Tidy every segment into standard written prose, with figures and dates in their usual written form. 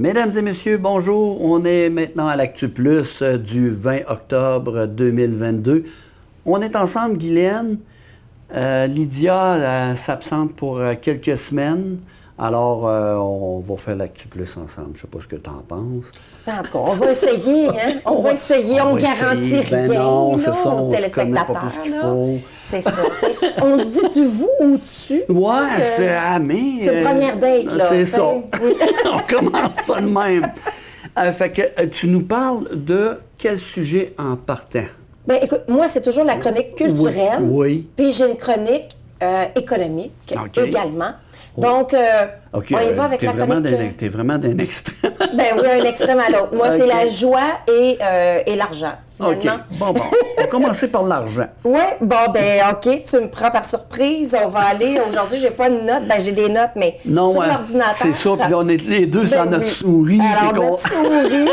Mesdames et messieurs, bonjour. On est maintenant à l'Actu Plus du 20 octobre 2022. On est ensemble, Guylaine. Lydia s'absente pour quelques semaines. Alors, on va faire l'Actu Plus ensemble. Je ne sais pas ce que tu en penses. En tout cas, on va essayer, hein? On va essayer, on garantit rien. Ben non, c'est ça, aux on se connaît pas téléspectateurs, plus qu'il là. faut. C'est ça. On se dit du vous ou tu? Ouais, c'est... mais... C'est une première date, là. C'est ça. Oui. On commence ça de même. Fait que tu nous parles de quel sujet en partant? Bien, écoute, moi, c'est toujours la chronique culturelle. Oui. Puis j'ai une chronique économique également. Donc, OK, on y va avec la chronique. T'es vraiment d'un extrême. Ben oui, un extrême à l'autre. Moi, c'est la joie et l'argent. OK. Bon. On va commencer par l'argent. Oui, OK, tu me prends par surprise. On va aller. Aujourd'hui, j'ai pas de notes. Ben, j'ai des notes, mais non, sur l'ordinateur. C'est ça, puis on est les deux sur notre oui. souris. Alors, notre souris.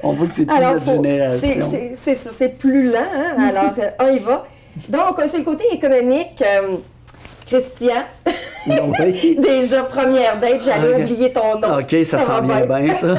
On voit que c'est plus notre génération. C'est ça, c'est plus lent. Hein? Alors, on y va. Donc, sur le côté économique, Christian, oui. déjà première date, j'allais oublier ton nom. OK, ça sent bien, ça.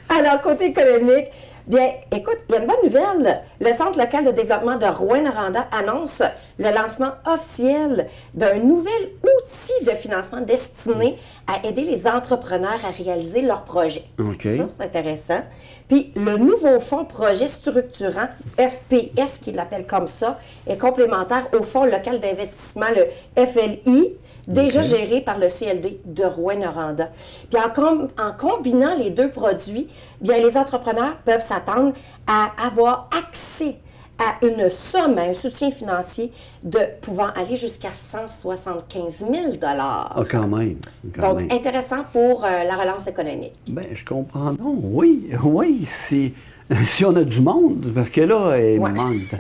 Alors, côté économique, bien, écoute, il y a une bonne nouvelle. Le Centre local de développement de Rouyn-Noranda annonce le lancement officiel d'un nouvel outil de financement destiné à aider les entrepreneurs à réaliser leurs projets. Okay. Ça, c'est intéressant. Puis, le nouveau fonds projet structurant, FPS, qu'il l'appelle comme ça, est complémentaire au fonds local d'investissement, le FLI, déjà géré par le CLD de Rouyn-Noranda. Puis en combinant les deux produits, bien, les entrepreneurs peuvent s'attendre à avoir accès à une somme, à un soutien financier pouvant aller jusqu'à 175 000 quand même. Donc, intéressant pour la relance économique. Bien, je comprends. Non, oui, si on a du monde, parce que là, il manque.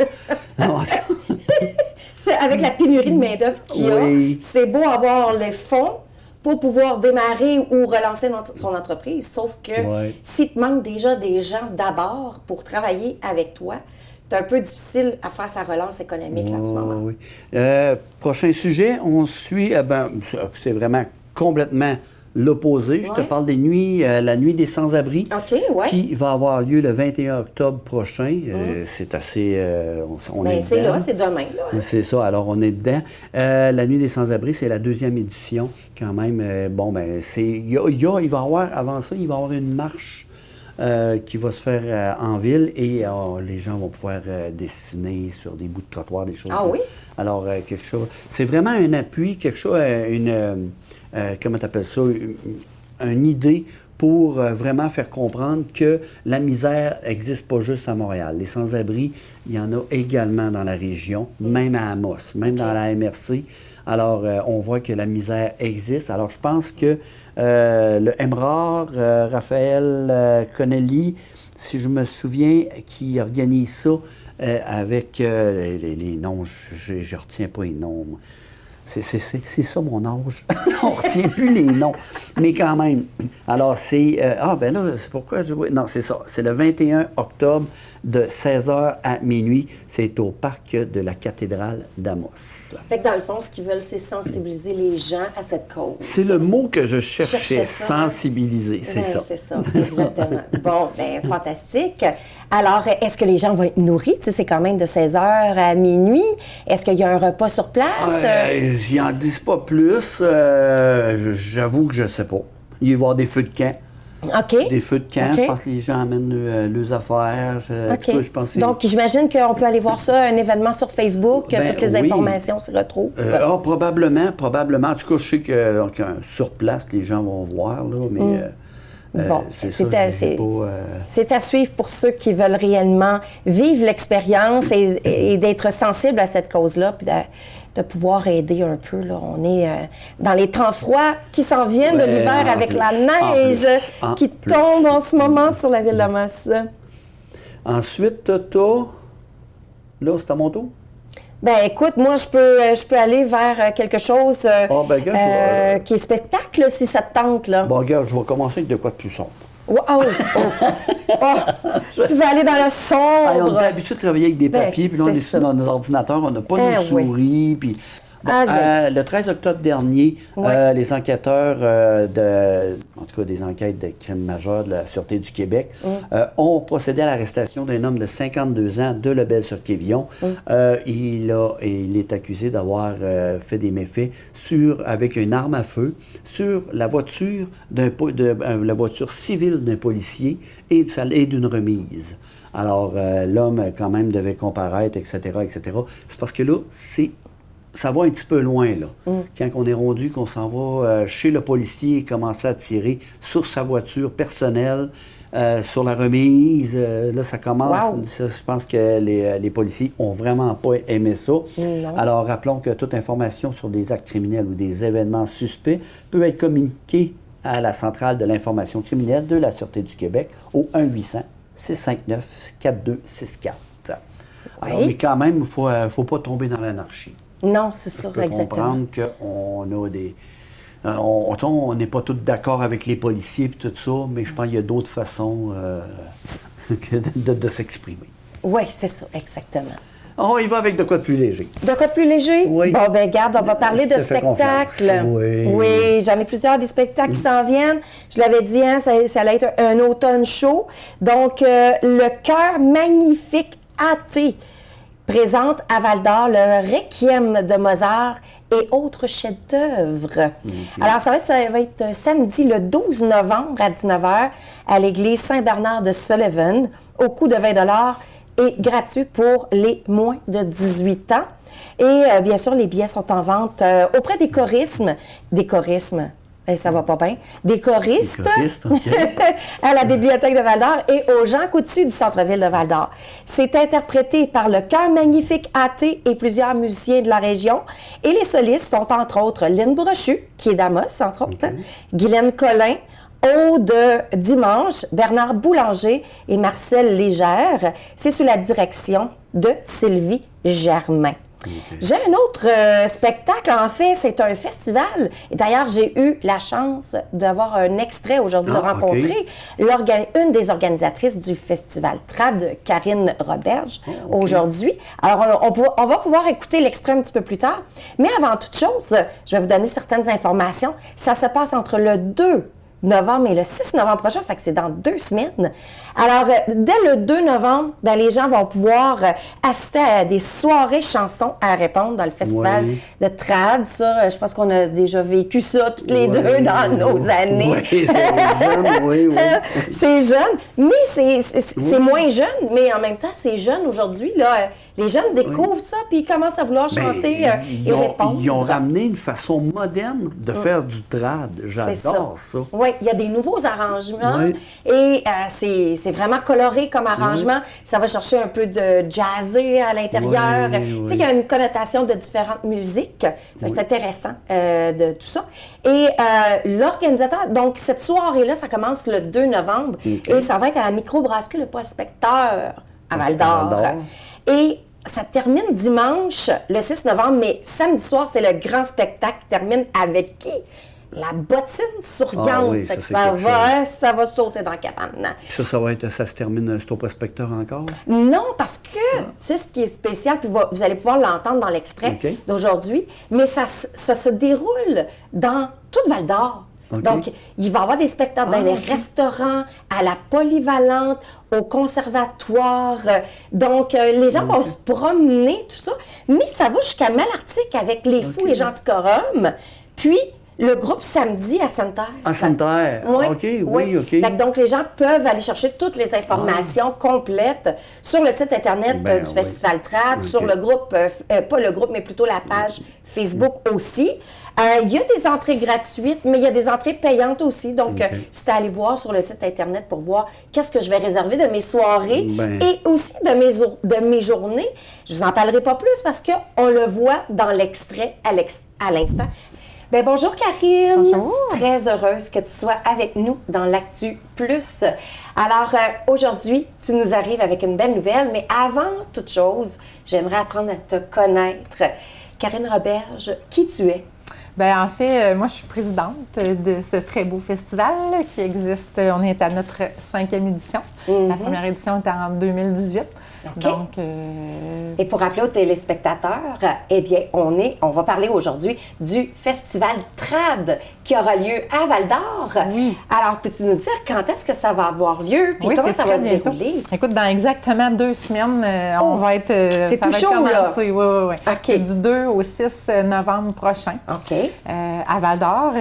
Avec la pénurie de main-d'œuvre qu'il y a, c'est beau avoir les fonds pour pouvoir démarrer ou relancer son entreprise. Sauf que s'il te manque déjà des gens d'abord pour travailler avec toi, c'est un peu difficile à faire sa relance économique là, en ce moment. Oui. Prochain sujet, on suit, c'est vraiment complètement l'opposé. Je te parle des nuits, la nuit des sans-abri, qui va avoir lieu le 21 octobre prochain. C'est assez... on est c'est dedans. là, c'est demain. Là. C'est ça, alors on est dedans. La nuit des sans-abri, c'est la 2e édition quand même. Il va y avoir, avant ça, il va y avoir une marche qui va se faire en ville et les gens vont pouvoir dessiner sur des bouts de trottoir, des choses. Ah oui? Alors, quelque chose... C'est vraiment un appui, quelque chose, comment tu appelles ça? Une idée pour vraiment faire comprendre que la misère n'existe pas juste à Montréal. Les sans-abri, il y en a également dans la région, même à Amos, même dans la MRC. Alors, on voit que la misère existe. Alors, je pense que le MRAR, Raphaël Connelly, si je me souviens, qui organise ça avec les noms, je ne retiens pas les noms. C'est ça mon âge. On ne retient plus les noms. Mais quand même. Alors, c'est... c'est pourquoi je... Non, c'est ça. C'est le 21 octobre de 16h à minuit. C'est au parc de la cathédrale d'Amos. Fait que dans le fond, ce qu'ils veulent, c'est sensibiliser les gens à cette cause. C'est le mot que je cherchais, sensibiliser, c'est ça. C'est ça, exactement. Bon, fantastique. Alors, est-ce que les gens vont être nourris? Tu sais, c'est quand même de 16h à minuit. Est-ce qu'il y a un repas sur place? Ils n'en disent pas plus. J'avoue que je ne sais pas. Il va y avoir des feux de camp. OK. Des feux de camp. Je pense que les gens amènent leurs affaires. Je pense Donc, j'imagine qu'on peut aller voir ça, un événement sur Facebook, toutes les informations s'y retrouvent. Probablement. En tout cas, je sais que sur place, les gens vont voir, là, mais... c'est à suivre pour ceux qui veulent réellement vivre l'expérience et d'être sensibles à cette cause-là, puis de pouvoir aider un peu. Là. On est dans les temps froids qui s'en viennent de l'hiver avec la neige qui tombe en ce moment sur la ville d'Amos. Ensuite, là, c'est à mon tour? Ben écoute, moi, je peux aller vers quelque chose qui est spectacle, si ça te tente. Là. Bon, regarde, je vais commencer avec de quoi de plus sombre. Tu veux aller dans le sombre. On est habitué de travailler avec des papiers, puis là, on est sur nos ordinateurs, on n'a pas nos souris, puis Le 13 octobre dernier, Ouais. les enquêteurs en tout cas des enquêtes de crimes majeurs de la Sûreté du Québec, ont procédé à l'arrestation d'un homme de 52 ans de Lebel-sur-Quévillon. Il est accusé d'avoir fait des méfaits avec une arme à feu sur la voiture, la voiture civile d'un policier et d'une remise. Alors, l'homme, quand même, devait comparaître, etc., etc. C'est parce que là, ça va un petit peu loin, là. Quand on est rendu, qu'on s'en va chez le policier et commencer à tirer sur sa voiture personnelle, sur la remise, là, ça commence. Wow. Je pense que les policiers ont vraiment pas aimé ça. Non. Alors, rappelons que toute information sur des actes criminels ou des événements suspects peut être communiquée à la centrale de l'information criminelle de la Sûreté du Québec au 1-800-659-4264. Alors, mais quand même, il ne faut pas tomber dans l'anarchie. Non, c'est ça, Je peux exactement. comprendre qu'on a des... on n'est pas tous d'accord avec les policiers et tout ça, mais je pense qu'il y a d'autres façons que de s'exprimer. Oui, c'est ça, exactement. On y va avec de quoi de plus léger. De quoi de plus léger? Oui. Bon, ben garde, on va parler Je de te fais spectacles. confiance. Oui. Oui, j'en ai plusieurs des spectacles qui s'en viennent. Je l'avais dit, hein, ça allait être un automne chaud. Donc, le Chœur magnifique athée présente à Val-d'Or le Requiem de Mozart et autres chefs-d'œuvre. Alors, ça va être samedi le 12 novembre à 19h à l'église Saint-Bernard de Sullivan, au coût de 20 et gratuit pour les moins de 18 ans. Et bien sûr, les billets sont en vente auprès des choristes, ça va pas bien, des choristes, OK. à la Bibliothèque de Val-d'Or et aux Jean Coutu du centre-ville de Val-d'Or. C'est interprété par le Chœur magnifique athée et plusieurs musiciens de la région. Et les solistes sont entre autres Lynn Brochu, qui est d'Amos, entre autres, Guylaine Collin, Aude Dimanche, Bernard Boulanger et Marcel Légère. C'est sous la direction de Sylvie Germain. J'ai un autre spectacle, en fait, c'est un festival. Et d'ailleurs, j'ai eu la chance d'avoir un extrait aujourd'hui, de rencontrer une des organisatrices du festival TRAD, Karine Roberge, aujourd'hui. Alors, on va pouvoir écouter l'extrait un petit peu plus tard. Mais avant toute chose, je vais vous donner certaines informations. Ça se passe entre le 2 novembre et le 6 novembre prochain, fait que c'est dans 2 semaines. Alors, dès le 2 novembre, ben, les gens vont pouvoir assister à des soirées chansons à répondre dans le festival de Trad. Ça, je pense qu'on a déjà vécu ça toutes les deux dans nos années. Oui, c'est jeune, C'est jeune, mais c'est moins jeune, mais en même temps, c'est jeune aujourd'hui. Là, les jeunes découvrent ça, puis ils commencent à vouloir chanter et répondre. Ils ont ramené une façon moderne de faire du trad. J'adore ça. Oui, il y a des nouveaux arrangements et c'est vraiment coloré comme arrangement. Ça va chercher un peu de jazzé à l'intérieur. Tu sais, il y a une connotation de différentes musiques. C'est intéressant de tout ça. Et l'organisateur, donc cette soirée-là, ça commence le 2 novembre et ça va être à la microbrasserie Le Prospecteur à Val-d'Or. Et ça termine dimanche, le 6 novembre, mais samedi soir, c'est le grand spectacle qui termine avec qui? La bottine souriante. Ça va sauter dans la cabane. Ça se termine, c'est au prospecteur encore? Non, parce que c'est ce qui est spécial, puis vous allez pouvoir l'entendre dans l'extrait d'aujourd'hui, mais ça se déroule dans tout Val-d'Or. Donc, il va y avoir des spectacles dans les restaurants, à la polyvalente, au conservatoire. Donc, les gens vont se promener, tout ça. Mais ça va jusqu'à Malartic avec les Fous et Gentilcorum. Puis, le groupe Samedi à Sainte-Terre. À Sainte-Terre, OK. Fait que donc, les gens peuvent aller chercher toutes les informations complètes sur le site Internet du Festival Trad, sur le groupe, pas le groupe, mais plutôt la page Facebook aussi. Il y a des entrées gratuites, mais il y a des entrées payantes aussi. Donc, c'est à aller voir sur le site Internet pour voir qu'est-ce que je vais réserver de mes soirées et aussi de mes journées. Je vous en parlerai pas plus parce qu'on le voit dans l'extrait à l'instant. Bien, bonjour Karine. Bonjour. Très heureuse que tu sois avec nous dans l'Actu Plus. Alors, aujourd'hui, tu nous arrives avec une belle nouvelle, mais avant toute chose, j'aimerais apprendre à te connaître. Karine Roberge, qui tu es? Bien, en fait, moi, je suis présidente de ce très beau festival qui existe. On est à notre 5e édition. La première édition était en 2018. OK. Donc, Et pour rappeler aux téléspectateurs, eh bien, on va parler aujourd'hui du festival Trad qui aura lieu à Val-d'Or. Oui. Alors, peux-tu nous dire quand est-ce que ça va avoir lieu puis oui, comment c'est ça va très se bientôt. dérouler? Écoute, dans exactement 2 semaines, on va être. C'est ça tout va chaud, commencer. là. Oui, oui, oui. OK. C'est du 2 au 6 novembre prochain. OK. À Val-d'Or,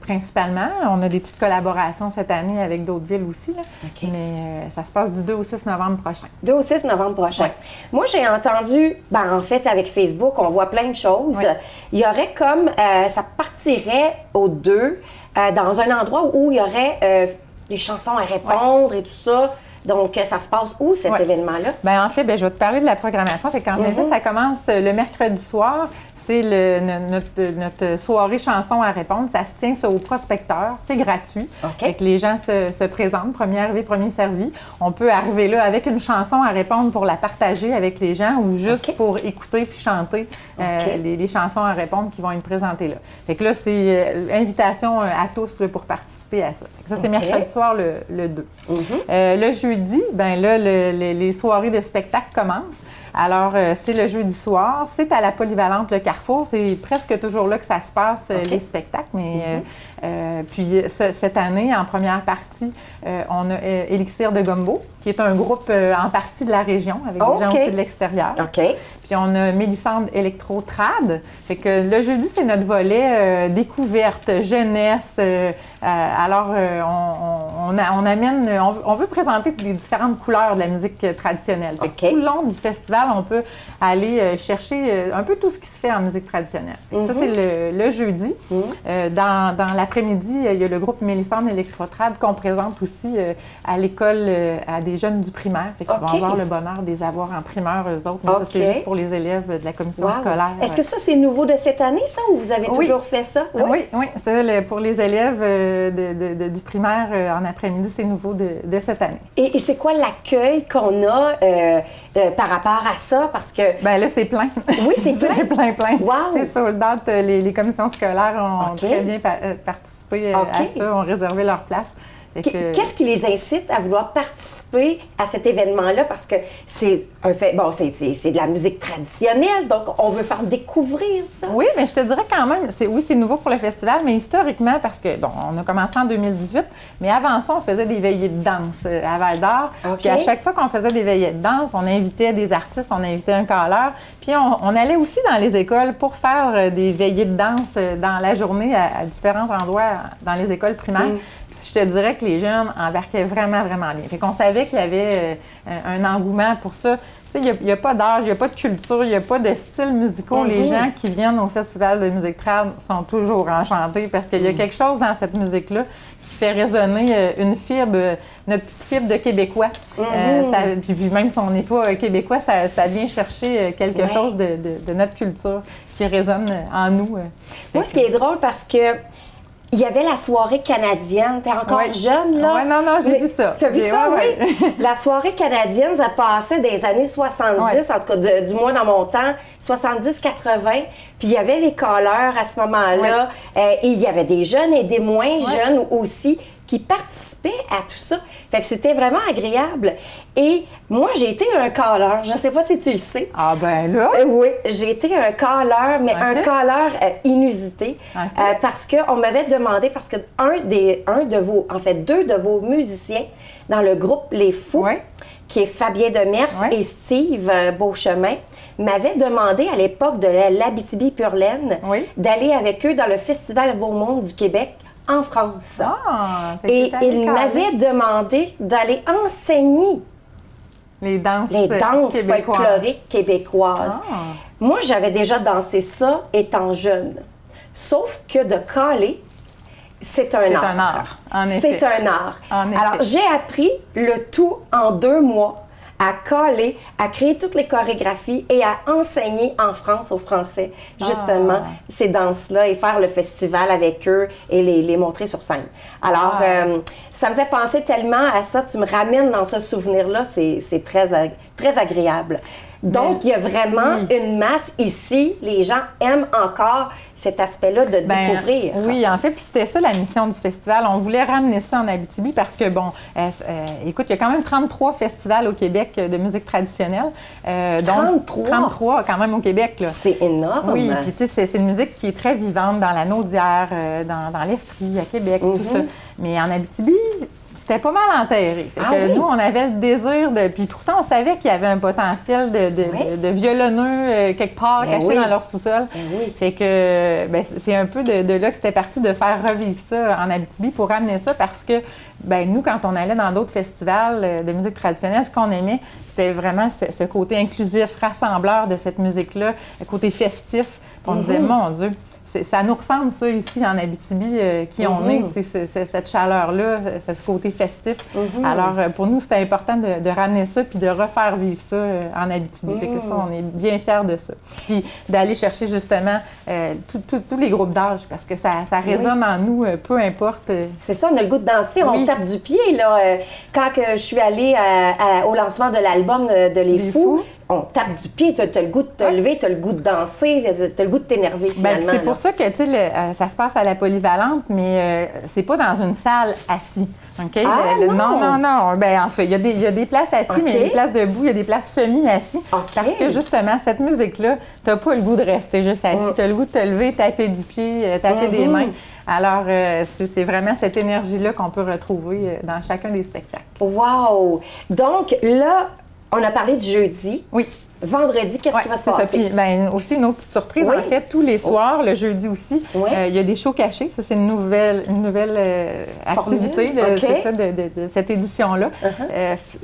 principalement. On a des petites collaborations cette année avec d'autres villes aussi. Là. OK. Mais ça se passe du 2 au 6 novembre prochain. 2 au 6 novembre prochain. Ouais. Moi, j'ai entendu, en fait, avec Facebook, on voit plein de choses. Ouais. Il y aurait comme, ça partirait aux 2, dans un endroit où il y aurait les chansons à répondre et tout ça. Donc, ça se passe où, cet événement-là? Bien, en fait, je vais te parler de la programmation. Fait qu'en fait, ça commence le mercredi soir. C'est notre soirée chansons à répondre. Ça se tient au prospecteur. C'est gratuit. OK. Fait que les gens se présentent, premier arrivé, premier servi. On peut arriver là avec une chanson à répondre pour la partager avec les gens ou juste pour écouter puis chanter les chansons à répondre qui vont être présentées là. Fait que là, c'est invitation à tous là, pour participer à ça. Fait que ça, c'est mercredi soir le 2. Le jeudi, ben là, les soirées de spectacle commencent. Alors, c'est le jeudi soir, c'est à la Polyvalente, le Carrefour. C'est presque toujours là que ça se passe, les spectacles. Mais puis, cette année, en première partie, on a Élixir de Gumbo, qui est un groupe en partie de la région, avec des gens aussi de l'extérieur. OK. Puis, on a Mélissandre Électro-Trad. Fait que le jeudi, c'est notre volet découverte, jeunesse. Alors, on amène, on veut présenter les différentes couleurs de la musique traditionnelle. Fait que tout le long du festival, on peut aller chercher un peu tout ce qui se fait en musique traditionnelle. Ça, c'est le jeudi. Dans l'après-midi, il y a le groupe Mélissandre Électro-Trad qu'on présente aussi à l'école à des jeunes du primaire. Fait qu'ils vont avoir le bonheur de les avoir en primeur, eux autres. Mais ça, c'est juste pour les élèves de la commission scolaire. Est-ce que ça, c'est nouveau de cette année, ça, ou vous avez toujours fait ça? Oui, c'est pour les élèves du primaire en après-midi, c'est nouveau de cette année. Et c'est quoi l'accueil qu'on a par rapport à ça? Parce que... Bien là, c'est plein. Oui, c'est plein? plein. Wow! C'est sold out. Les commissions scolaires ont très bien participé à ça, ont réservé leur place. Qu'est-ce qui les incite à vouloir participer à cet événement-là? Parce que c'est un fait, c'est de la musique traditionnelle, donc on veut faire découvrir ça. Oui, mais je te dirais quand même, c'est nouveau pour le festival, mais historiquement, parce que, on a commencé en 2018, mais avant ça, on faisait des veillées de danse à Val-d'Or. Puis à chaque fois qu'on faisait des veillées de danse, on invitait des artistes, on invitait un choreur, puis on allait aussi dans les écoles pour faire des veillées de danse dans la journée à différents endroits dans les écoles primaires. Je te dirais que les jeunes embarquaient vraiment, vraiment bien. Fait qu'on savait qu'il y avait un engouement pour ça. Tu sais, il n'y a pas d'âge, il n'y a pas de culture, il n'y a pas de styles musicaux. Les gens qui viennent au Festival de musique trad sont toujours enchantés parce qu'il y a quelque chose dans cette musique-là qui fait résonner une fibre, notre petite fibre de Québécois. Puis même si on n'est pas Québécois, ça vient chercher quelque chose de notre culture qui résonne en nous. Moi, ce qui est drôle parce que il y avait la soirée canadienne. T'es encore jeune, là? Oui, non, j'ai vu ça. T'as vu ça, oui? La soirée canadienne, ça passait des années 70, en tout cas, du moins dans mon temps, 70-80. Puis il y avait les calleurs à ce moment-là. Et il y avait des jeunes et des moins jeunes aussi qui participaient à tout ça. Fait que c'était vraiment agréable. Et moi, j'ai été un calleur. Je ne sais pas si tu le sais. Ah ben là? Oui, j'ai été un calleur, mais un calleur inusité. Parce qu'on m'avait demandé, parce que deux de vos musiciens dans le groupe Les Fous, qui est Fabien Demers et Steve Beauchemin, m'avaient demandé à l'époque de l'Abitibi-Purlaine d'aller avec eux dans le Festival Vaumont du Québec en France. Et ils m'avaient demandé d'aller enseigner les danses folkloriques québécoises. Moi, j'avais déjà dansé ça étant jeune. Sauf que de caller, c'est un art. C'est un art, en effet. C'est un art. En effet. Alors, j'ai appris le tout en 2 mois à caller, à créer toutes les chorégraphies et à enseigner en France aux Français, justement, ces danses-là et faire le festival avec eux et les montrer sur scène. Alors, ça me fait penser tellement à ça. Tu me ramènes dans ce souvenir-là. C'est très, très agréable. Donc, il y a vraiment une masse ici. Les gens aiment encore cet aspect-là de découvrir. Oui, en fait, puis c'était ça la mission du festival. On voulait ramener ça en Abitibi parce que, écoute, il y a quand même 33 festivals au Québec de musique traditionnelle. 33 quand même au Québec. C'est énorme. Oui, puis tu sais, c'est une musique qui est très vivante dans la Naudière, dans l'Estrie, à Québec, tout ça. Mais en Abitibi, c'était pas mal enterré. Nous, on avait le désir de... Puis pourtant, on savait qu'il y avait un potentiel de violonneux quelque part caché dans leur sous-sol. Fait que c'est un peu de là que c'était parti de faire revivre ça en Abitibi pour ramener ça parce que nous, quand on allait dans d'autres festivals de musique traditionnelle, ce qu'on aimait, c'était vraiment ce côté inclusif, rassembleur de cette musique-là, le côté festif. Puis on disait, mon Dieu, ça nous ressemble, ça, ici, en Abitibi, qui on est, cette chaleur-là, ce côté festif. Alors, pour nous, c'était important de ramener ça puis de refaire vivre ça en Abitibi. Fait que ça, on est bien fiers de ça. Puis d'aller chercher, justement, tous les groupes d'âge, parce que ça résonne en nous, peu importe. C'est ça, on a le goût de danser, on tape du pied, là. Quand je suis allée au lancement de l'album de Les Fous, on tape du pied, tu as le goût de te lever, tu as le goût de danser, tu as le goût de t'énerver finalement. C'est pour ça que, tu sais, ça se passe à la Polyvalente, mais c'est pas dans une salle assis. OK? Non. En fait, il y a des places assis, mais il y a des places debout, il y a des places semi-assis. Parce que, justement, cette musique-là, tu n'as pas le goût de rester juste assis. Tu as le goût de te lever, taper du pied, taper des mains. Alors, c'est vraiment cette énergie-là qu'on peut retrouver dans chacun des spectacles. Wow! Donc, là, on a parlé du jeudi. Oui. Vendredi, qu'est-ce qui va se passer? Puis, aussi, une autre petite surprise, en fait, tous les soirs, le jeudi aussi, il y a des shows cachés. Ça, c'est une nouvelle activité de cette édition-là.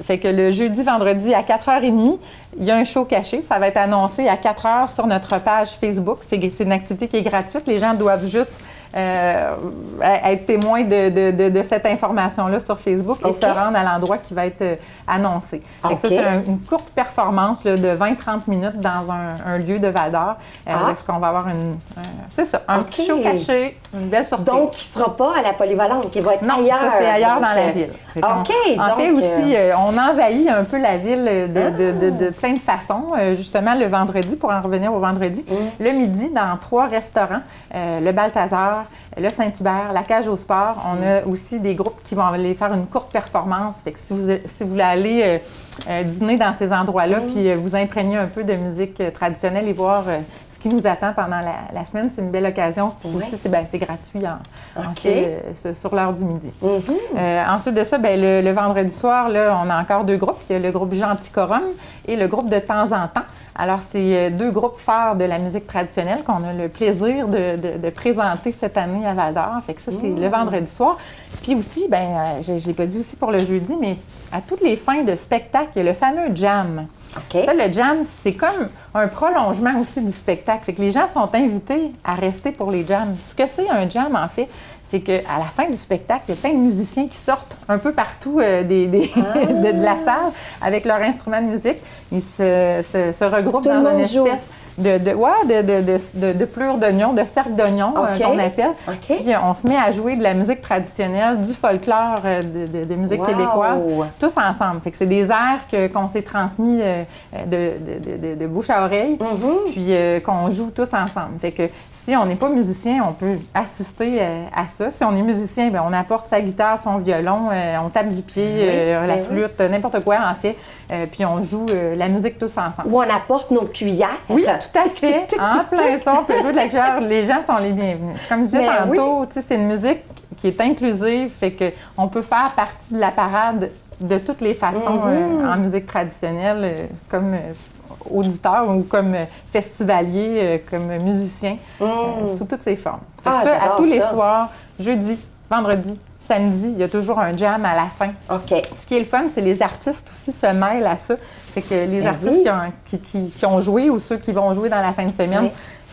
Fait que le jeudi, vendredi, à 4h30, il y a un show caché. Ça va être annoncé à 4h sur notre page Facebook. C'est une activité qui est gratuite. Les gens doivent juste être témoins de cette information-là sur Facebook et se rendre à l'endroit qui va être annoncé. Fait que ça, c'est une courte performance là, de 20-30 minutes dans un lieu de Val-d'Or. Est-ce qu'on va avoir un petit show caché, une belle surprise. Donc, il ne sera pas à la Polyvalente, qui va être ailleurs. Non, ça, c'est ailleurs dans la ville. En fait aussi, on envahit un peu la ville de plein de façons. Justement, le vendredi, pour en revenir au vendredi, le midi, dans 3 restaurants, le Balthazar, le Saint-Hubert, la Cage au Sport. On a aussi des groupes qui vont aller faire une courte performance. Fait que si vous voulez aller dîner dans ces endroits-là, puis vous imprégner un peu de musique traditionnelle et voir ce qui nous attend pendant la semaine, c'est une belle occasion. Puis aussi, c'est gratuit en fait, sur l'heure du midi. Ensuite de ça, le vendredi soir, là, on a encore 2 groupes. Il y a le groupe Genticorum et le groupe De temps en temps. Alors, c'est 2 groupes phares de la musique traditionnelle qu'on a le plaisir de présenter cette année à Val-d'Or. Fait que ça, c'est le vendredi soir. Puis aussi, je ne l'ai pas dit aussi pour le jeudi, mais à toutes les fins de spectacle, il y a le fameux jam. Ça, le jam, c'est comme un prolongement aussi du spectacle. Fait que les gens sont invités à rester pour les jams. Ce que c'est un jam, en fait, c'est qu'à la fin du spectacle, il y a plein de musiciens qui sortent un peu partout de la salle avec leur instrument de musique. Ils se regroupent dans une espèce de plure d'oignon, de cercle d'oignon qu'on appelle. Puis on se met à jouer de la musique traditionnelle, du folklore de musique québécoise, tous ensemble. Fait que c'est des airs qu'on s'est transmis de bouche à oreille, puis qu'on joue tous ensemble. Fait que si on n'est pas musicien, on peut assister à ça. Si on est musicien, on apporte sa guitare, son violon, on tape du pied, la flûte, n'importe quoi en fait, puis on joue la musique tous ensemble. Ou on apporte nos cuillères. Oui, tout à fait. En plein son, on peut jouer de la cuillère. Les gens sont les bienvenus. Comme je disais tantôt, c'est une musique qui est inclusive, fait qu'on peut faire partie de la parade de toutes les façons en musique traditionnelle, comme auditeur ou comme festivalier, comme musicien, sous toutes ses formes. Ça, à tous les soirs, jeudi, vendredi, samedi, il y a toujours un jam à la fin. Ce qui est le fun, c'est les artistes aussi se mêlent à ça. Fait que les artistes qui ont joué ou ceux qui vont jouer dans la fin de semaine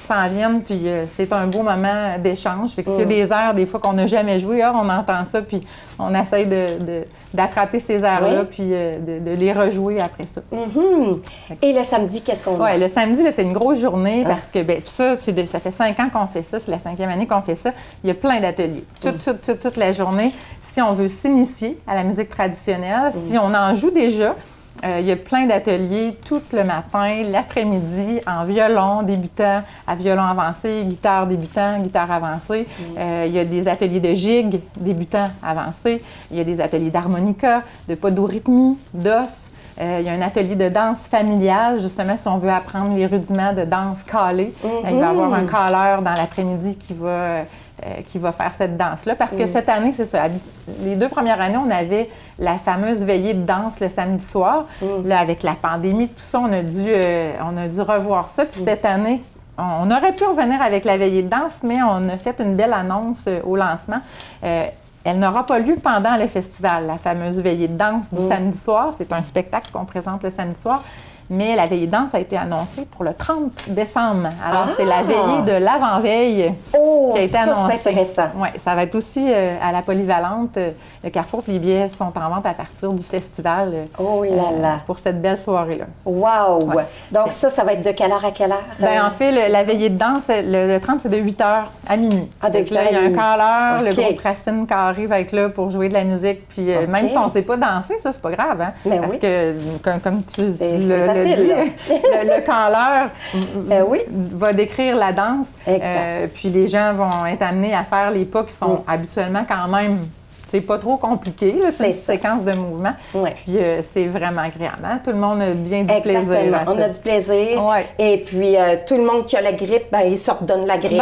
s'en viennent, puis c'est un beau moment d'échange. Fait que s'il y a des airs, des fois, qu'on n'a jamais joué, on entend ça, puis on essaye d'attraper ces airs-là, puis de les rejouer après ça. Et le samedi, qu'est-ce qu'on a? Oui, le samedi, là, c'est une grosse journée parce que ça fait 5 ans qu'on fait ça, c'est la 5e année qu'on fait ça. Il y a plein d'ateliers, toute la journée. Si on veut s'initier à la musique traditionnelle, si on en joue déjà, Il y a plein d'ateliers tout le matin, l'après-midi, en violon débutant, à violon avancé, guitare débutant, guitare avancée. Il y a des ateliers de gigue débutant, avancé. Il y a des ateliers d'harmonica, de podorythmie, d'os. Il y a un atelier de danse familiale, justement, si on veut apprendre les rudiments de danse calée. Il va y avoir un caleur dans l'après-midi qui va faire cette danse-là. Parce que cette année, c'est ça. Les 2 premières années, on avait la fameuse veillée de danse le samedi soir. Là, avec la pandémie, tout ça, on a dû revoir ça. Puis cette année, on aurait pu revenir avec la veillée de danse, mais on a fait une belle annonce au lancement. Elle n'aura pas lieu pendant le festival, la fameuse veillée de danse du samedi soir. C'est un spectacle qu'on présente le samedi soir. Mais la veillée de danse a été annoncée pour le 30 décembre. Alors, c'est la veillée de l'avant-veille qui a été annoncée. C'est intéressant. Oui, ça va être aussi à la Polyvalente. Le Carrefour, puis les billets sont en vente à partir du festival pour cette belle soirée-là. Wow! Ouais. Donc, ça va être de quelle heure à quelle heure? Bien, en fait, la veillée de danse, le 30, c'est de 8h à minuit. De 8h là, il y a un caleur, OK. le groupe Racine Carré va être là pour jouer de la musique. Puis même si on ne sait pas danser, ça, c'est pas grave. Hein? Mais parce que, comme tu facile, le caleur oui. va décrire la danse. Puis les gens vont être amenés à faire les pas qui sont habituellement quand même... C'est pas trop compliqué, là, c'est une séquence de mouvements. Puis c'est vraiment agréable. Hein? Tout le monde a bien du plaisir. On a du plaisir. Et puis tout le monde qui a la grippe, il se redonne la grippe.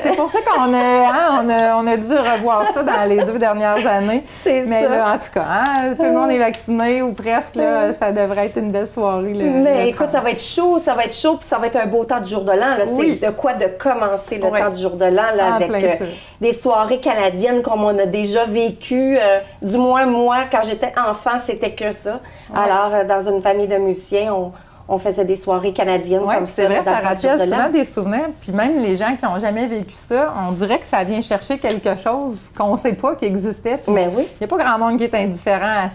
C'est pour ça qu'on on a dû revoir ça dans les 2 dernières années. Mais ça. Là, en tout cas, tout le monde est vacciné ou presque. Là, ça devrait être une belle soirée. Mais écoute, ça va être chaud, puis ça va être un beau temps du jour de l'an. C'est de quoi de commencer le temps du jour de l'an là, avec des soirées canadiennes comme on a déjà vécu. Du moins, moi, quand j'étais enfant, c'était que ça. Alors, dans une famille de musiciens, on faisait des soirées canadiennes comme ça. C'est vrai, ça rappelle souvent des souvenirs. Puis même les gens qui n'ont jamais vécu ça, on dirait que ça vient chercher quelque chose qu'on ne sait pas qui existait. Mais oui. Il n'y a pas grand monde qui est indifférent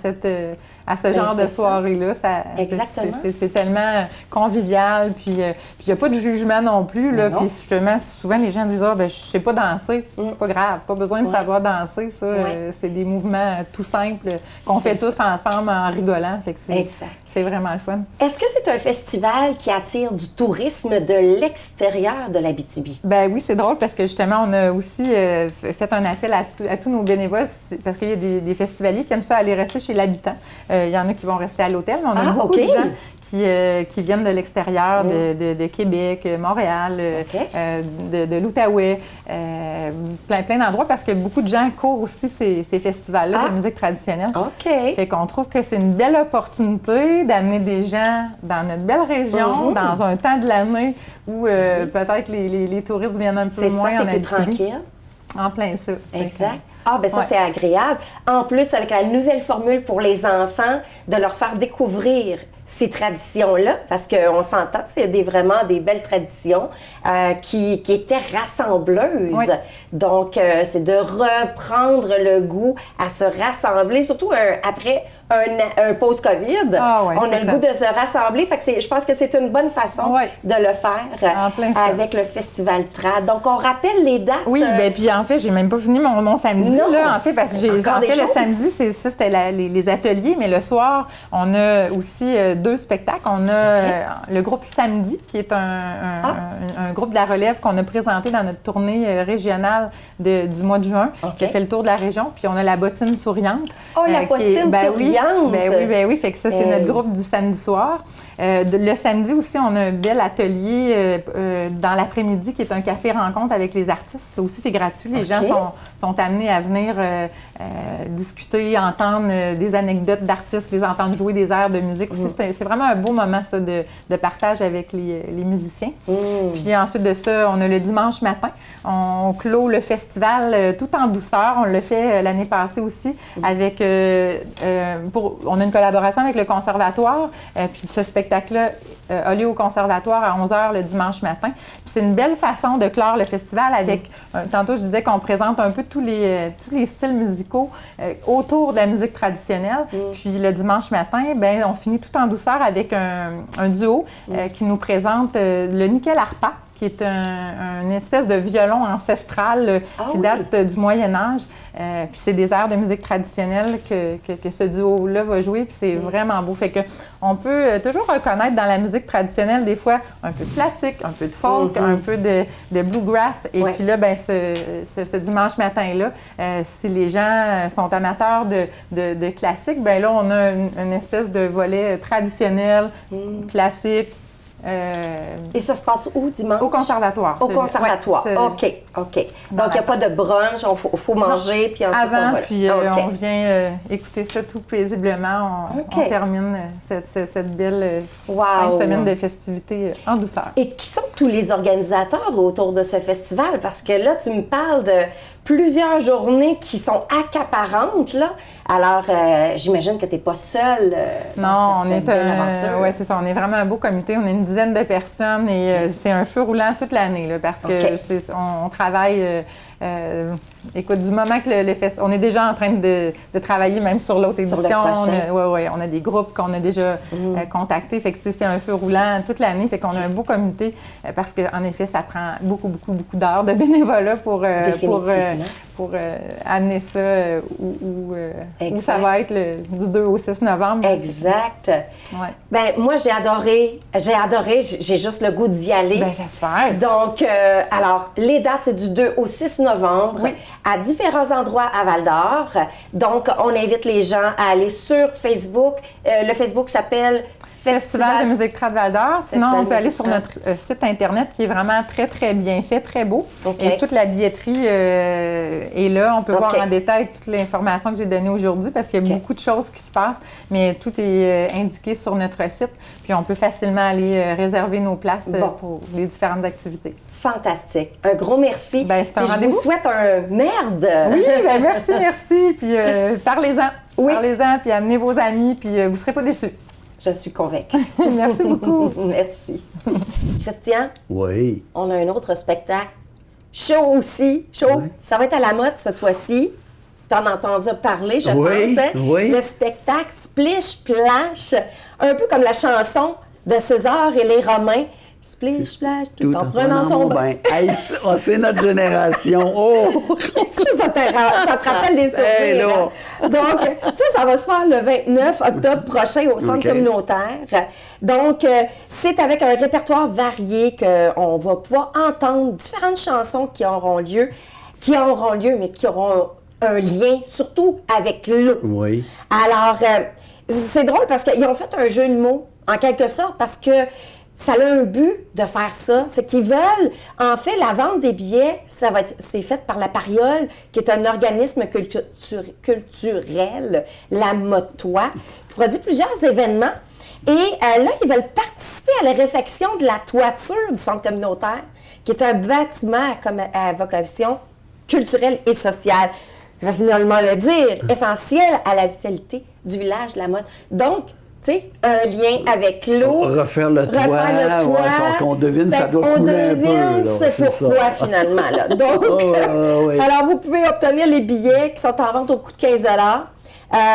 à ce genre de soirée-là. Exactement. C'est tellement convivial. Puis il n'y a pas de jugement non plus. Là. Puis justement, souvent les gens disent « je ne sais pas danser. C'est pas grave, pas besoin de savoir danser. Ça, c'est des mouvements tout simples qu'on fait tous ensemble en rigolant. » Fait que c'est vraiment le fun. Est-ce que c'est un festival qui attire du tourisme de l'extérieur de l'Abitibi? Ben oui, c'est drôle parce que justement, on a aussi fait un appel à tous nos bénévoles parce qu'il y a des festivaliers qui aiment ça aller rester chez l'habitant. Il y en a qui vont rester à l'hôtel, mais on a beaucoup de gens qui viennent de l'extérieur, de Québec, Montréal, de l'Outaouais, plein d'endroits parce que beaucoup de gens courent aussi ces festivals-là de musique traditionnelle. Fait qu'on trouve que c'est une belle opportunité d'amener des gens dans notre belle région, dans un temps de l'année où peut-être les touristes viennent un peu moins en Abitibi. C'est tranquille. En plein ça. Exact. Ça, c'est agréable. En plus, avec la nouvelle formule pour les enfants, de leur faire découvrir ces traditions-là, parce qu'on s'entend, c'est vraiment des belles traditions qui étaient rassembleuses. Donc, c'est de reprendre le goût à se rassembler, surtout après un post-COVID. On a le goût de se rassembler. Fait que je pense que c'est une bonne façon de le faire avec le Festival Trad. Donc, on rappelle les dates. Oui, bien, puis en fait, j'ai même pas fini mon samedi, là, en fait, parce que le samedi, c'était les ateliers, mais le soir, on a aussi 2 spectacles. On a le groupe Samedi, qui est un groupe de la relève qu'on a présenté dans notre tournée régionale du mois de juin, qui a fait le tour de la région. Puis on a la bottine souriante. La bottine souriante! Ben oui, fait que ça, c'est notre groupe du samedi soir. Le samedi aussi, on a un bel atelier dans l'après-midi qui est un café-rencontre avec les artistes. Ça aussi, c'est gratuit. Les gens sont amenés à venir discuter, entendre des anecdotes d'artistes, les entendre jouer des airs de musique aussi. C'est vraiment un beau moment, ça, de partage avec les musiciens. Puis ensuite de ça, on a le dimanche matin. On clôt le festival tout en douceur. On l'a fait l'année passée aussi avec... on a une collaboration avec le Conservatoire. Puis ce spectacle-là a lieu au Conservatoire à 11h le dimanche matin. Puis c'est une belle façon de clore le festival avec... tantôt, je disais qu'on présente un peu tous les styles musicaux autour de la musique traditionnelle. Puis le dimanche matin, ben on finit tout en douceur avec un duo qui nous présente le Nickel Harpa, qui est une espèce de violon ancestral qui date du Moyen Âge. Puis c'est des airs de musique traditionnelle que ce duo-là va jouer, puis c'est vraiment beau. Fait que on peut toujours reconnaître dans la musique traditionnelle, des fois, un peu de classique, un peu de folk, un peu de bluegrass. Et puis là, ben ce dimanche matin-là, si les gens sont amateurs de classique, ben là, on a une espèce de volet traditionnel, classique. Et ça se passe où dimanche? Au conservatoire. Au conservatoire. OK. Donc, il n'y a pas de brunch, il faut manger, puis ensuite avant, puis on vient écouter ça tout paisiblement. On termine cette belle fin de semaine de festivités en douceur. Et qui sont tous les organisateurs autour de ce festival? Parce que là, tu me parles de plusieurs journées qui sont accaparantes, là. Alors, j'imagine que tu n'es pas seule dans cette belle aventure. Oui, c'est ça. On est vraiment un beau comité. On est une dizaine de personnes et c'est un feu roulant toute l'année, là, parce que on travaille... écoute, du moment que le festival... On est déjà en train de travailler même sur l'autre édition. On a des groupes qu'on a déjà contactés. Fait que c'est un feu roulant toute l'année. Fait qu'on a un beau comité parce qu'en effet, ça prend beaucoup d'heures de bénévolat pour amener ça où ça va être du 2 au 6 novembre. Exact. Ouais. Ben moi, j'ai adoré. J'ai juste le goût d'y aller. Ben j'espère. Donc, alors, les dates, c'est du 2 au 6 novembre à différents endroits à Val-d'Or. Donc, on invite les gens à aller sur Facebook. Le Facebook s'appelle Festival de musique trad Val-d'Or. Sinon, on peut aller sur notre site Internet qui est vraiment très, très bien fait, très beau. Et toute la billetterie est là. On peut voir en détail toute l'information que j'ai donnée aujourd'hui parce qu'il y a beaucoup de choses qui se passent, mais tout est indiqué sur notre site. Puis on peut facilement aller réserver nos places pour les différentes activités. Fantastique. Un gros merci. Ben, c'est un rendez-vous. Je vous souhaite un merde. Oui, ben merci. Puis parlez-en. Oui. Parlez-en, puis amenez vos amis, puis vous ne serez pas déçus. Je suis convaincue. Merci beaucoup. Merci. Christian? Oui. On a un autre spectacle. Chaud aussi. Chaud. Oui. Ça va être à la mode cette fois-ci. Tu en as entendu parler, je pense. Hein? Oui. Le spectacle Splish Splash, un peu comme la chanson de César et les Romains. Splish Splash, tout en prenant son bain. Hey, c'est notre génération. Oh! Ça te rappelle les souvenirs. Hein? Donc, ça va se faire le 29 octobre prochain au Centre communautaire. Donc, c'est avec un répertoire varié qu'on va pouvoir entendre différentes chansons qui auront lieu, mais qui auront un lien, surtout avec l'eau. Oui. Alors, c'est drôle parce qu'ils ont fait un jeu de mots, en quelque sorte, parce que ça a un but de faire ça, c'est qu'ils veulent, en fait, la vente des billets, c'est fait par la Pariole, qui est un organisme culturel, la Motois, qui produit plusieurs événements. Et là, ils veulent participer à la réfection de la toiture du centre communautaire, qui est un bâtiment à vocation culturelle et sociale. Je vais finalement le dire, essentiel à la vitalité du village de la Motte. Donc, tu sais, un lien avec l'eau. Refaire le toit. Qu'on devine, ça doit couler un peu. On devine c'est pourquoi, finalement. Là. Donc, alors, vous pouvez obtenir les billets qui sont en vente au coût de 15 $.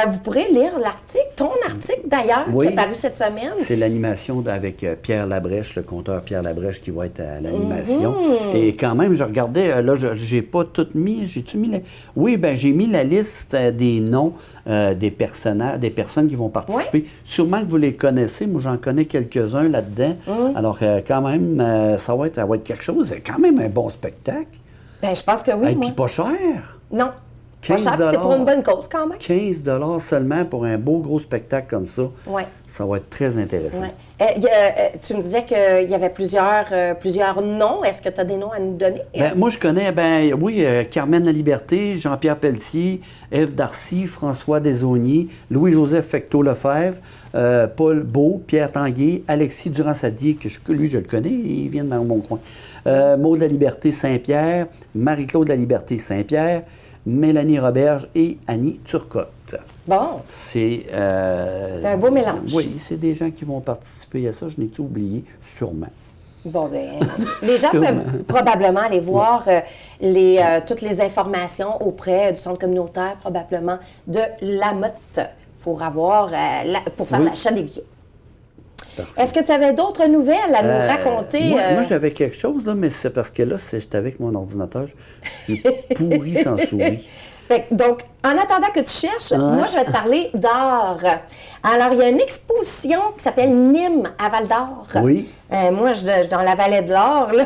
Vous pourrez lire l'article, ton article d'ailleurs, qui est paru cette semaine. C'est l'animation avec Pierre Labrèche, le conteur Pierre Labrèche qui va être à l'animation. Et quand même, je regardais, là, j'ai pas tout mis, j'ai-tu mis Oui, bien, j'ai mis la liste des noms des personnages, des personnes qui vont participer. Oui. Sûrement que vous les connaissez, moi j'en connais quelques-uns là-dedans. Alors, quand même, ça va être quelque chose, c'est quand même un bon spectacle. Bien, je pense que oui. Et puis pas cher. Non. C'est pour une bonne cause quand même. 15 $ seulement pour un beau gros spectacle comme ça. Oui. Ça va être très intéressant. Ouais. Tu me disais qu'il y avait plusieurs noms. Est-ce que tu as des noms à nous donner? Moi, je connais, Carmen La Liberté, Jean-Pierre Pelletier, Ève Darcy, François Desaulniers, Louis-Joseph Fecteau-Lefebvre, Paul Beau, Pierre Tanguay, Alexis Durand-Sadier, que lui, je le connais, il vient de mon coin. Maude La Liberté Saint-Pierre, Marie-Claude La Liberté Saint-Pierre, Mélanie Roberge et Annie Turcotte. Bon. C'est un beau mélange. Oui, c'est des gens qui vont participer à ça. Je n'ai-tu oublié? Sûrement. Bon, bien, les gens peuvent probablement aller voir toutes les informations auprès du centre communautaire, probablement de La Motte, pour faire l'achat des billets. Parfait. Est-ce que tu avais d'autres nouvelles à nous raconter? Moi, j'avais quelque chose, là, mais c'est parce que là, j'étais avec mon ordinateur. Je suis pourri sans souris. Donc, en attendant que tu cherches, moi, je vais te parler d'art. Alors, il y a une exposition qui s'appelle Nîmes à Val-d'Or. Oui. Moi, je suis dans la vallée de l'or, là.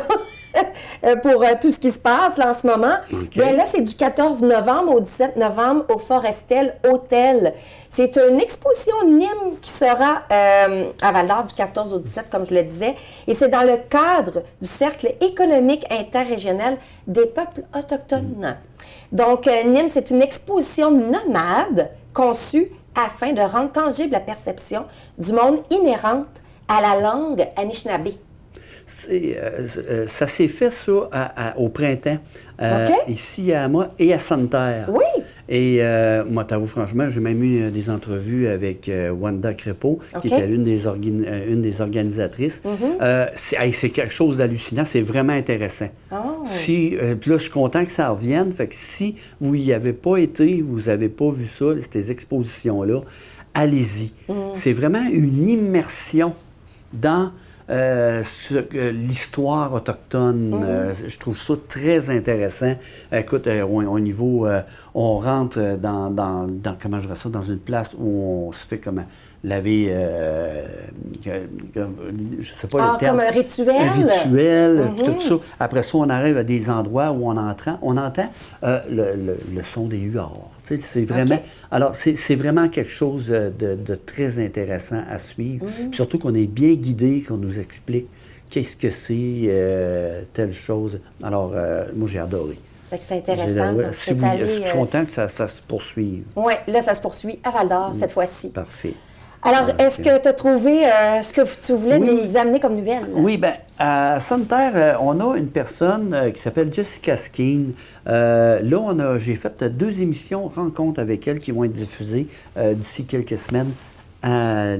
Pour tout ce qui se passe là, en ce moment. OK. Bien, là, c'est du 14 novembre au 17 novembre au Forestel Hôtel. C'est une exposition Nîmes qui sera à Val-d'Or du 14 au 17, comme je le disais. Et c'est dans le cadre du Cercle économique interrégional des peuples autochtones. Donc, Nîmes, c'est une exposition nomade conçue afin de rendre tangible la perception du monde inhérente à la langue Anishinaabe. Ça s'est fait, ça, au printemps, OK. ici à moi et à Santerre. Oui. Et moi, t'avoue, franchement, j'ai même eu des entrevues avec Wanda Crépeau, qui OK. était une des organisatrices. C'est quelque chose d'hallucinant, c'est vraiment intéressant. Oh. Puis là, je suis content que ça revienne. Fait que si vous n'y avez pas été, vous n'avez pas vu ça, ces expositions-là, allez-y. C'est vraiment une immersion dans l'histoire autochtone. Je trouve ça très intéressant. Écoute, au niveau, on rentre dans comment je dirais ça, dans une place où on se fait comme laver, je sais pas le terme. Comme un rituel? Un rituel, puis tout ça. Après ça, on arrive à des endroits où on entend le son des huards. Tu sais, c'est vraiment, OK. alors, c'est vraiment quelque chose de très intéressant à suivre. Puis surtout qu'on est bien guidé, qu'on nous explique qu'est-ce que c'est, telle chose. Alors, moi, j'ai adoré. Fait que c'est intéressant. Donc, Si c'est allé, je suis content que ça se poursuive. Oui, là, ça se poursuit à Val-d'Or cette fois-ci. Parfait. Alors, est-ce que tu as trouvé ce que tu voulais Oui. nous amener comme nouvelle? Oui, bien, à Santerre, on a une personne qui s'appelle Jessica Skeen. Là, j'ai fait 2 émissions rencontres avec elle qui vont être diffusées d'ici quelques semaines à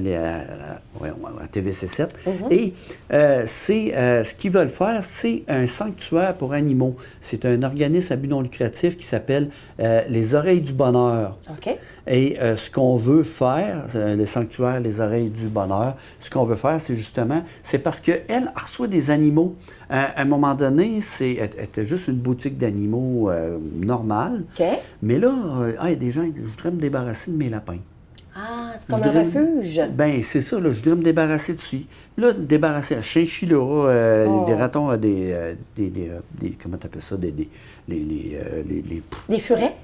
TVC7. Et ce qu'ils veulent faire, c'est un sanctuaire pour animaux. C'est un organisme à but non lucratif qui s'appelle Les Oreilles du Bonheur. OK. Et ce qu'on veut faire, le sanctuaire Les Oreilles du Bonheur, ce qu'on veut faire, c'est parce qu'elle reçoit des animaux. À un moment donné, elle était juste une boutique d'animaux normale. OK. Mais là, il y a des gens qui disent, je voudrais me débarrasser de mes lapins. Ah, c'est comme Je un voudrais- refuge. Ben c'est ça, là, je voudrais me débarrasser dessus. Là, débarrasser à chinchilla, des ratons, comment t'appelles ça, Des furets?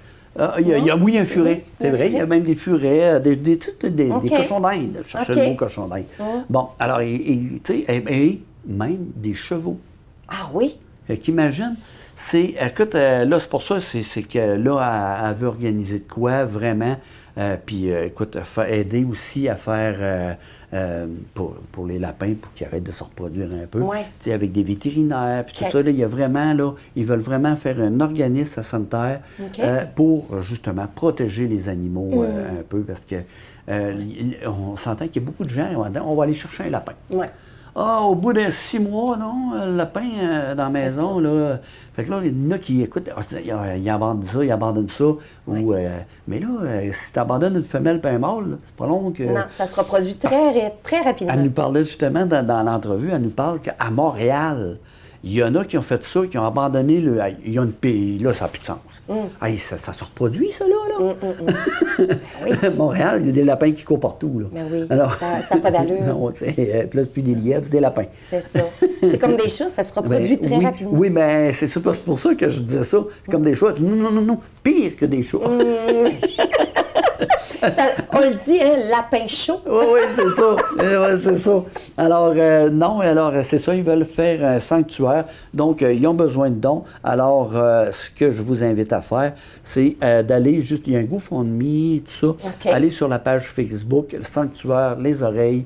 oui, un furet, c'est vrai. Il y a même des furets, des OK. cochons d'Inde. Je cherchais OK. le mot cochon d'Inde. Bon, alors, tu sais, et même des chevaux. Ah oui? Fait qu'imagine, écoute, là, c'est pour ça, c'est que là, elle veut organiser de quoi, vraiment. Puis, écoute, aider aussi à faire pour les lapins, pour qu'ils arrêtent de se reproduire un peu. Ouais. Tu sais, avec des vétérinaires, puis OK. tout ça, là, il y a vraiment, là, ils veulent vraiment faire un organisme à Santerre OK. pour, justement, protéger les animaux un peu, parce que on s'entend qu'il y a beaucoup de gens, on va aller chercher un lapin. Oui. Ah, au bout de 6 mois, non, le lapin dans la maison, là. Fait que là, il y en a qui écoutent, ils abandonnent ça. Ou, mais là, si tu abandonnes une femelle et un mâle, là, c'est pas long que. Non, ça se reproduit très rapidement. Elle nous parlait justement dans l'entrevue, elle nous parle qu'à Montréal, il y en a qui ont fait ça, qui ont abandonné il y a une pays, là, ça n'a plus de sens. Hey, ça se reproduit, ça, là. Montréal, il y a des lapins qui courent partout, là. Mais oui, ça n'a pas d'allure. Non, puis là, c'est plus des lièvres, c'est des lapins. C'est ça. C'est comme des chats, ça se reproduit très oui, rapidement. Oui, mais c'est pour ça que je disais ça. C'est comme des chats. Non, pire que des chats. On le dit, hein, lapin chaud. Oui, c'est ça. Oui, c'est ça. Alors, non, alors, c'est ça, ils veulent faire un sanctuaire. Donc, ils ont besoin de dons. Alors, ce que je vous invite à faire, c'est d'aller juste, il y a un GoFundMe, tout ça. OK. Allez sur la page Facebook, le sanctuaire Les Oreilles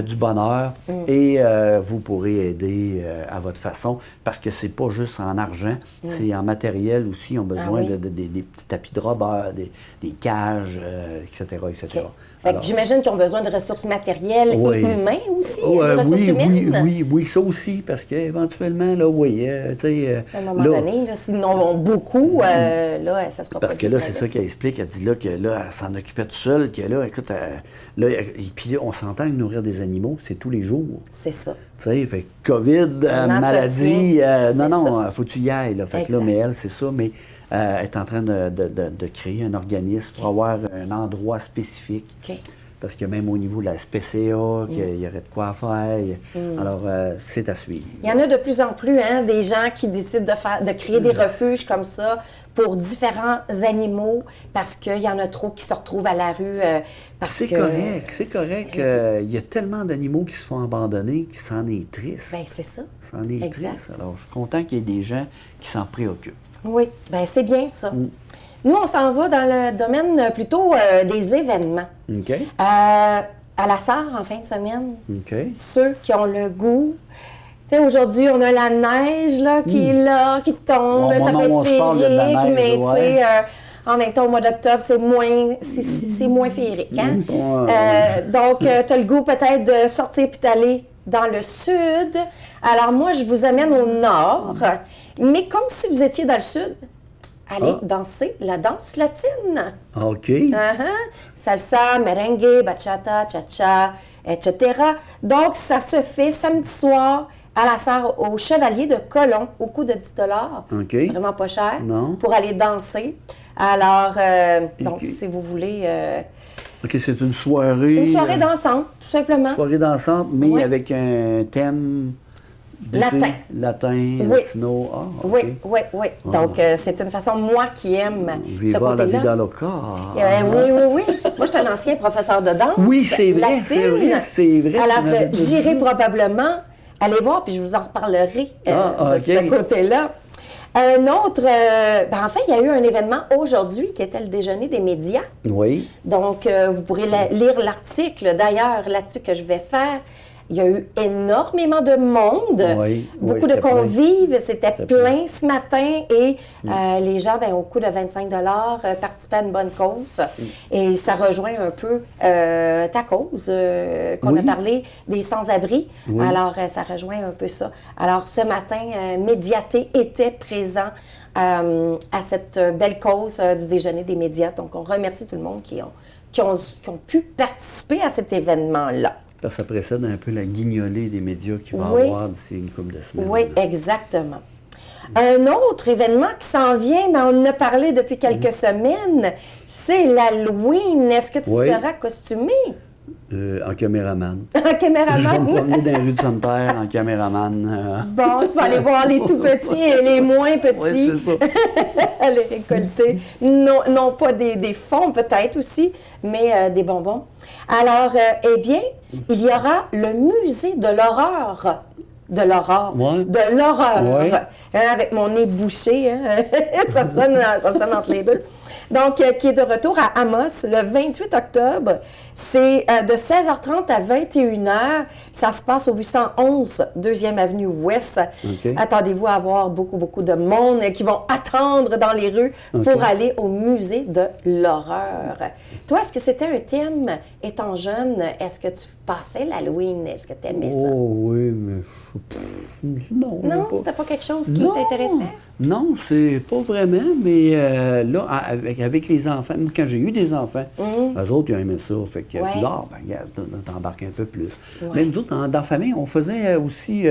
du Bonheur, et vous pourrez aider à votre façon, parce que c'est pas juste en argent, c'est en matériel aussi. Ils ont besoin oui. des petits tapis de rubber, des cages etc., etc. OK. Fait que j'imagine qu'ils ont besoin de ressources matérielles et humaines aussi, de ressources humaines. Oui, ça aussi, parce qu'éventuellement, là, à un moment donné, là, s'ils en ont beaucoup, là, ça sera pas. Parce que là, c'est ça qu'elle explique. Elle dit là que là, elle s'en occupait toute seule, que là, écoute, là, et puis on s'entend que nourrir des animaux, c'est tous les jours. C'est ça. Tu sais, fait que COVID, maladie, non, faut que tu y ailles. Là. Fait que là, mais elle, c'est ça, mais elle est en train de créer un organisme pour avoir un endroit spécifique. OK. Parce que même au niveau de la SPCA, qu'il y aurait de quoi faire. Alors, c'est à suivre. Il y en a de plus en plus, hein, des gens qui décident de créer des refuges comme ça pour différents animaux parce qu'il y en a trop qui se retrouvent à la rue. C'est correct. Il y a tellement d'animaux qui se font abandonner que c'en est triste. Bien, c'est ça. C'en est triste. Alors, je suis content qu'il y ait des gens qui s'en préoccupent. Oui, bien, c'est bien ça. Nous, on s'en va dans le domaine plutôt des événements. OK. À la Sarre, en fin de semaine, OK. ceux qui ont le goût. Tu sais, aujourd'hui, on a la neige là, qui est là, qui tombe. Ça peut être féerique, mais tu sais, en même temps, au mois d'octobre, c'est moins féerique. Hein? Donc, tu as le goût peut-être de sortir puis d'aller dans le sud. Alors, moi, je vous amène au nord, mais comme si vous étiez dans le sud. Allez danser la danse latine. OK. Salsa, merengue, bachata, cha-cha, etc. Donc, ça se fait samedi soir à la Sarre au Chevalier de Colomb, au coût de 10 $. OK. C'est vraiment pas cher pour aller danser. Alors, donc, si vous voulez... OK, c'est une soirée... Une soirée dansante, tout simplement. Une soirée dansante, mais avec un thème... Latin. Latino. Okay. Oui. Donc, c'est une façon, moi qui aime ce côté-là. Viva la vida loca. Oui. Moi, je suis un ancien professeur de danse. Oui, c'est vrai, c'est vrai. Alors, j'irai probablement aller voir, puis je vous en reparlerai de ce côté-là. Un autre, en fait, il y a eu un événement aujourd'hui qui était le déjeuner des médias. Oui. Donc, vous pourrez lire l'article, d'ailleurs, là-dessus que je vais faire. Il y a eu énormément de monde, beaucoup de convives, c'était plein ce matin et les gens, au coût de 25 $, participaient à une bonne cause. Et ça rejoint un peu ta cause, qu'on a parlé des sans-abri. Alors, ça rejoint un peu ça. Alors, ce matin, Médiaté était présent à cette belle cause du déjeuner des médias. Donc, on remercie tout le monde qui ont pu participer à cet événement-là. Parce que ça précède un peu la guignolée des médias qu'il va y avoir d'ici une couple de semaines. Oui, exactement. Un autre événement qui s'en vient, mais on en a parlé depuis quelques semaines, c'est l'Halloween. Est-ce que tu seras costumé? En caméraman. En caméraman? Je vais me promener dans les rues de Sainte-Terre en caméraman. Bon, tu vas aller voir les tout petits et les moins petits. Oui, c'est ça. Les récolter. Non pas des fonds peut-être aussi, mais des bonbons. Alors, eh bien, il y aura le musée de l'horreur. De l'horreur. Avec mon nez bouché, ça sonne entre les deux. Donc, qui est de retour à Amos le 28 octobre. C'est de 16h30 à 21h. Ça se passe au 811 2e Avenue Ouest. Attendez-vous à avoir beaucoup de monde qui vont attendre dans les rues pour aller au musée de l'horreur. Toi, est-ce que c'était un thème, étant jeune, est-ce que tu passais l'Halloween? Est-ce que tu aimais ça? Oh oui, mais non. Non, c'était pas quelque chose qui t'intéressait? Non, c'est pas vraiment, mais là, avec les enfants, quand j'ai eu des enfants, eux autres, ils ont aimé ça. Fait que plus tard, regarde, t'embarques un peu plus. Mais nous autres, dans la famille, on faisait aussi,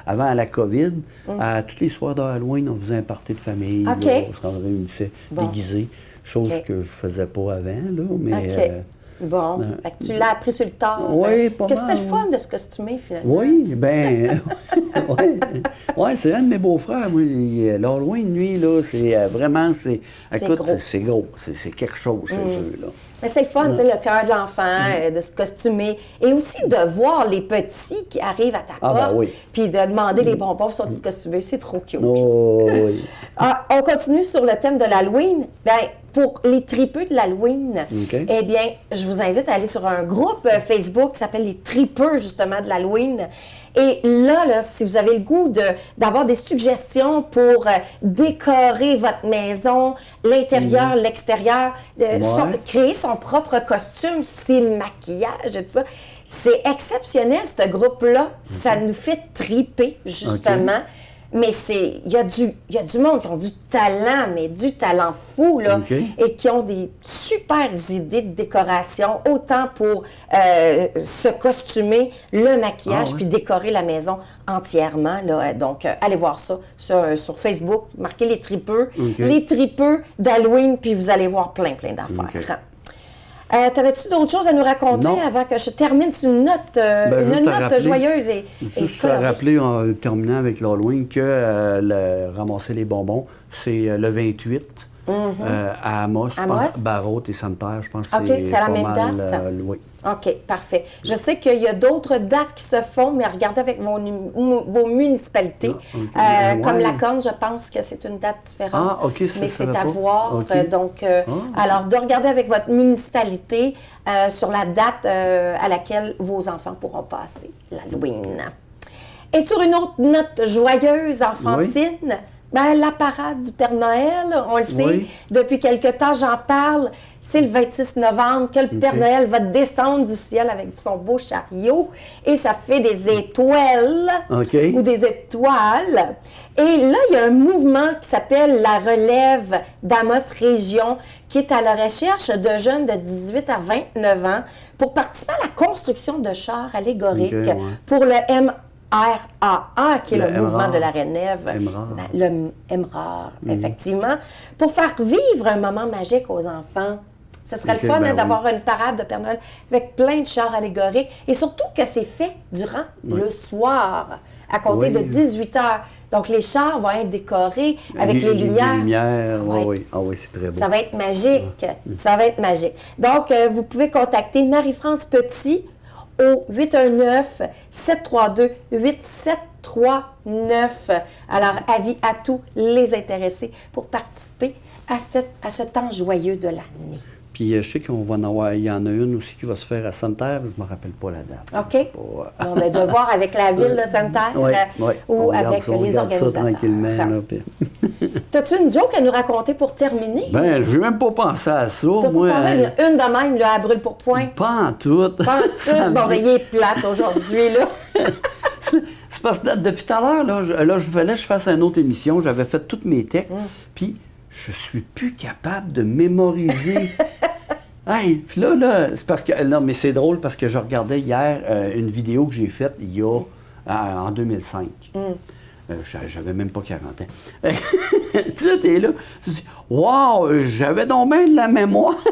avant la COVID, tous les soirs d'Halloween, on faisait un party de famille. Là, on se réunissait déguisés, chose que je faisais pas avant, là, mais... Bon, fait que tu l'as appris sur le tard. Oui, pas mal. Que c'était le fun de se costumer, finalement. Oui, c'est un de mes beaux-frères, moi. L'Halloween, lui, là, c'est vraiment, écoute, c'est gros. C'est quelque chose chez eux, là. Mais c'est le fun, tu sais, le cœur de l'enfant, de se costumer. Et aussi de voir les petits qui arrivent à ta porte, puis de demander les bonbons qui sont costumés. C'est trop cute. Oh, oui. On continue sur le thème de l'Halloween. Bien, pour les tripeux de l'Halloween, OK. eh bien, je vous invite à aller sur un groupe Facebook qui s'appelle les tripeux, justement, de l'Halloween. Et là, si vous avez le goût d'avoir des suggestions pour décorer votre maison, l'intérieur, l'extérieur, créer son propre costume, ses maquillages et tout ça, c'est exceptionnel, ce groupe-là. Ça nous fait triper, justement. Mais il y a du monde qui ont du talent, mais du talent fou, là, et qui ont des super idées de décoration, autant pour se costumer, le maquillage, puis décorer la maison entièrement, là. Donc, allez voir ça sur Facebook, marquez les tripeux d'Halloween, puis vous allez voir plein d'affaires. T'avais-tu d'autres choses à nous raconter avant que je termine sur une note, joyeuse et juste à rappeler, en terminant avec l'Halloween, que ramasser les bonbons, c'est le 28 à Amos, je pense, Barrault et Santerre, je pense que c'est la même date? Oui. OK, parfait. Je sais qu'il y a d'autres dates qui se font, mais regardez avec vos municipalités. Comme la Corne, je pense que c'est une date différente. Ah, OK, mais c'est à voir. Donc, alors, de regarder avec votre municipalité sur la date à laquelle vos enfants pourront passer l'Halloween. Et sur une autre note joyeuse, enfantine, la parade du Père Noël, on le sait, depuis quelque temps, j'en parle. C'est le 26 novembre que le Père Noël va descendre du ciel avec son beau chariot et ça fait des étoiles ou des étoiles. Et là, il y a un mouvement qui s'appelle la Relève d'Amos Région qui est à la recherche de jeunes de 18 à 29 ans pour participer à la construction de chars allégoriques pour le MRAA, qui est le mouvement de la Relève, le MRAR, effectivement, pour faire vivre un moment magique aux enfants. Ce serait le fun d'avoir une parade de Père Noël avec plein de chars allégoriques et surtout que c'est fait durant le soir, à compter de 18 heures. Donc, les chars vont être décorés avec les lumières. C'est très beau. Ça va être magique. Ça va être magique. Donc, vous pouvez contacter Marie-France Petit au 819-732-8739. Alors, avis à tous les intéressés pour participer à ce temps joyeux de l'année. Puis je sais qu'on va en avoir, il y en a une aussi qui va se faire à Santerre, je ne me rappelle pas la date. OK. On va devoir avec la ville de Santerre ou avec les organisateurs. T'as-tu une joke à nous raconter pour terminer? Ben, je n'ai même pas pensé à ça. T'as pas pensé à une de même, là, à brûle pour point? Pas en tout. Pas en tout. Bon, il est plate aujourd'hui, là. C'est parce que depuis tout à l'heure, je voulais que je fasse une autre émission. J'avais fait tous mes textes. Puis, je suis plus capable de mémoriser. Puis là, c'est parce que. Non, mais c'est drôle parce que je regardais hier une vidéo que j'ai faite en 2005. J'avais même pas 40 ans. Tu sais, t'es là, tu te dis, wow, j'avais donc bien de la mémoire.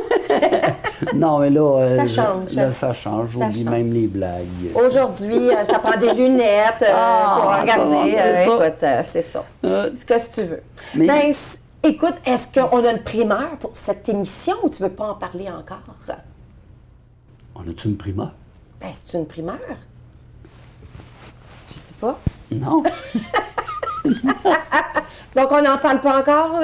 Non, mais là, ça change. J'oublie même les blagues. Aujourd'hui, ça prend des lunettes pour regarder. Écoute, c'est ça. C'est ce que tu veux. Mais, écoute, est-ce qu'on a une primeur pour cette émission ou tu veux pas en parler encore? On a-tu une primeur? Ben, c'est une primeur. Je sais pas. Non. Donc, on n'en parle pas encore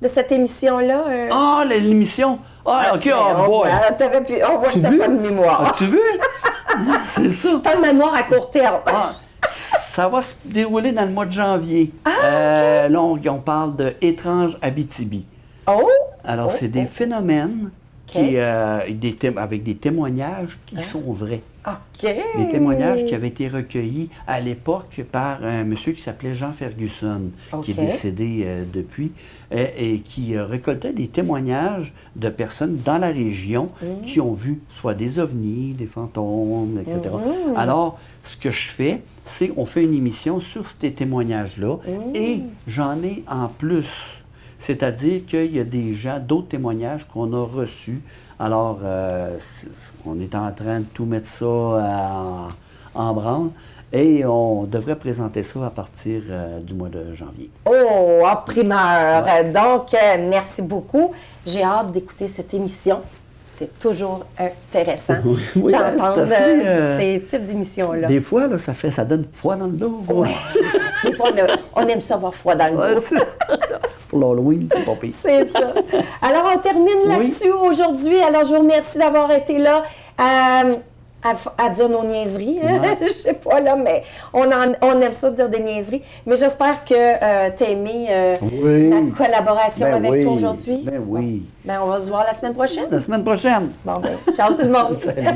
de cette émission-là? L'émission! OK, on voit que tu n'as pas de mémoire. As-tu vu? C'est ça. Pas de mémoire à court terme. Ça va se dérouler dans le mois de janvier. Là, on parle de Étrange Abitibi. Alors, c'est des phénomènes avec des témoignages qui sont vrais. Des témoignages qui avaient été recueillis à l'époque par un monsieur qui s'appelait Jean Ferguson, qui est décédé depuis, et qui récoltait des témoignages de personnes dans la région qui ont vu soit des ovnis, des fantômes, etc. Alors, ce que je fais, c'est on fait une émission sur ces témoignages-là et j'en ai en plus. C'est-à-dire qu'il y a d'autres témoignages qu'on a reçus. Alors, on est en train de tout mettre ça en branle et on devrait présenter ça à partir du mois de janvier. En primeur! Donc, merci beaucoup. J'ai hâte d'écouter cette émission. C'est toujours intéressant d'entendre ces types d'émissions-là. Des fois, là, ça donne froid dans le dos. Oui, des fois, on aime ça avoir froid dans le dos. pour l'Halloween, c'est pas pire. C'est ça. Alors, on termine là-dessus aujourd'hui. Alors, je vous remercie d'avoir été là à dire nos niaiseries. Hein? Ouais. Je sais pas, là, mais on aime ça dire des niaiseries. Mais j'espère que tu as aimé la collaboration avec toi aujourd'hui. Ben oui. Ben, on va se voir la semaine prochaine. La semaine prochaine. Bon, ben, ciao tout le monde. Salut.